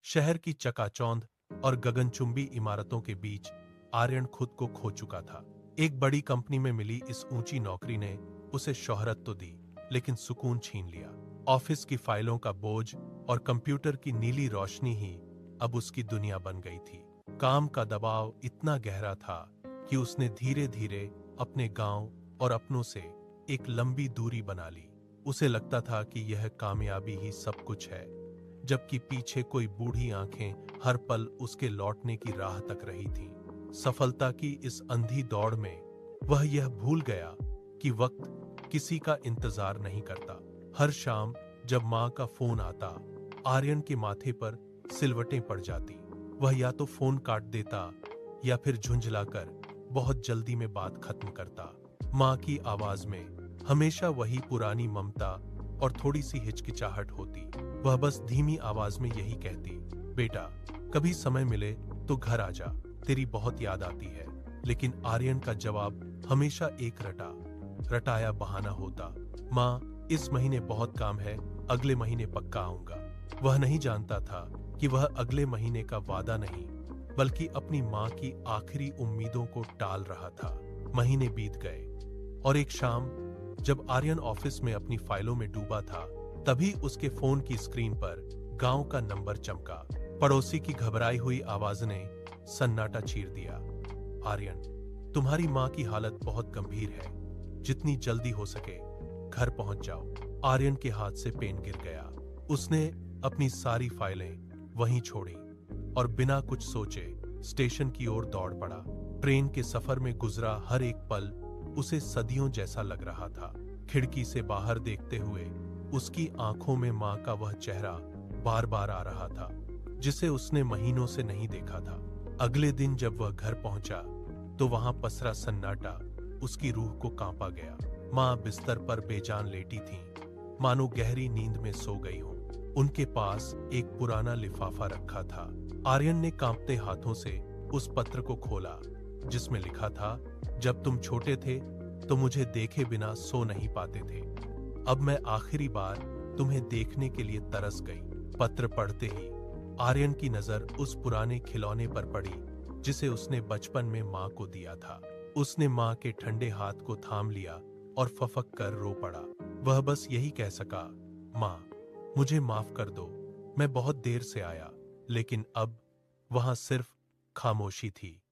शहर की चकाचौंध और गगनचुंबी इमारतों के बीच आर्यन खुद को खो चुका था। एक बड़ी कंपनी में मिली इस ऊंची नौकरी ने उसे शोहरत तो दी, लेकिन सुकून छीन लिया। ऑफिस की फाइलों का बोझ और कंप्यूटर की नीली रोशनी ही अब उसकी दुनिया बन गई थी। काम का दबाव इतना गहरा था कि उसने धीरे धीरे अपने गांव और अपनों से एक लंबी दूरी बना ली। उसे लगता था कि यह कामयाबी ही सब कुछ है, जबकि पीछे कोई बूढ़ी आंखें हर पल उसके लौटने की राह तक रही थीं। सफलता की इस अंधी दौड़ में वह यह भूल गया कि वक्त किसी का इंतजार नहीं करता। हर शाम जब मां का फोन आता, आर्यन के माथे पर सिलवटें पड़ जाती। वह या तो फोन काट देता या फिर झुंझलाकर बहुत जल्दी में बात खत्म करता। मां की आवाज में हमेशा वही पुरानी ममता और थोड़ी सी हिचकिचाहट होती। वह बस धीमी आवाज में यही कहती, बेटा कभी समय मिले तो घर आ जा, तेरी बहुत याद आती है। लेकिन आर्यन का जवाब हमेशा एक रटाया बहाना होता, माँ इस महीने बहुत काम है, अगले महीने पक्का आऊंगा। वह नहीं जानता था कि वह अगले महीने का वादा नहीं, बल्कि अपनी माँ की आखिरी उम्मीदों को टाल रहा था। महीने बीत गए और एक शाम जब आर्यन ऑफिस में अपनी फाइलों में डूबा था, तभी उसके फोन की स्क्रीन पर गांव का नंबर चमका। पड़ोसी की घबराई हुई आवाज ने सन्नाटा चीर दिया। आर्यन, तुम्हारी मां की हालत बहुत गंभीर है, जितनी जल्दी हो सके घर पहुंच जाओ। आर्यन के हाथ से पेन गिर गया। उसने अपनी सारी फाइलें वहीं छोड़ी और बिना कुछ सोचे स्टेशन की ओर दौड़ पड़ा। ट्रेन के सफर में गुजरा हर एक पल उसे सदियों जैसा लग रहा था। खिड़की से बाहर देखते हुए उसकी आंखों में मां का वह चेहरा बार बार आ रहा था, जिसे उसने महीनों से नहीं देखा था। अगले दिन जब वह घर पहुंचा तो वहां पसरा सन्नाटा उसकी रूह को कांपा गया। मां बिस्तर पर बेजान लेटी थीं, मानो गहरी नींद में सो गई हो। उनके पास एक पुराना लिफाफा रखा था। आर्यन ने कांपते हाथों से उस पत्र को खोला, जिसमें लिखा था, जब तुम छोटे थे तो मुझे देखे बिना सो नहीं पाते थे। अब मैं आखिरी बार तुम्हें देखने के लिए तरस गई। पत्र पढ़ते ही आर्यन की नजर उस पुराने खिलौने पर पड़ी जिसे उसने बचपन में मां को दिया था। उसने मां के ठंडे हाथ को थाम लिया और फफक कर रो पड़ा। वह बस यही कह सका, मां मुझे माफ कर दो, मैं बहुत देर से आया। लेकिन अब वहां सिर्फ खामोशी थी।